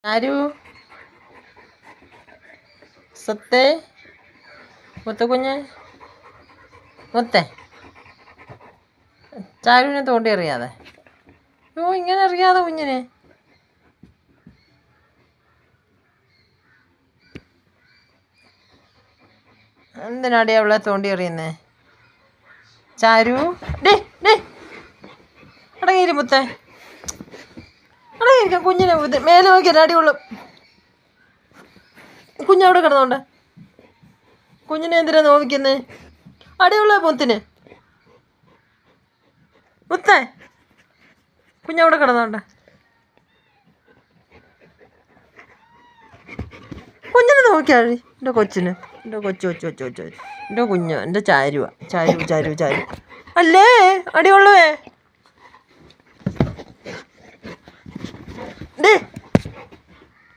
ആരു സത്തേ മുത്തക്കുഞ്ഞ് മുത്തേ ചാരുവിനെ തോണ്ടി അറിയാതെ ഇങ്ങനെ അറിയാതെ കുഞ്ഞിനെ എന്തിനാടി അവളെ തോണ്ടി എറിയുന്നേ ചാരു ഡേ ഡേ അടങ്ങിയിരി മുത്തേ അടങ്ങിയിരിക്കാം കുഞ്ഞിനെ മേലെ നോക്കിയാൽ അടിയുള്ളു കുഞ്ഞവിടെ കിടന്നോണ്ട് കുഞ്ഞിനെ എന്തിനാ നോവിക്കുന്നേ അടിയുള്ള മുത്തിന് മുത്തേ കുഞ്ഞവിടെ കിടന്നോണ്ട് കുഞ്ഞിനെ നോക്കിയാഴി എൻ്റെ കൊച്ചിന് എൻ്റെ കൊച്ചു എൻ്റെ കുഞ്ഞ് എൻ്റെ ചാരുവാ ചാരു അല്ലേ അടിയുള്ളവേ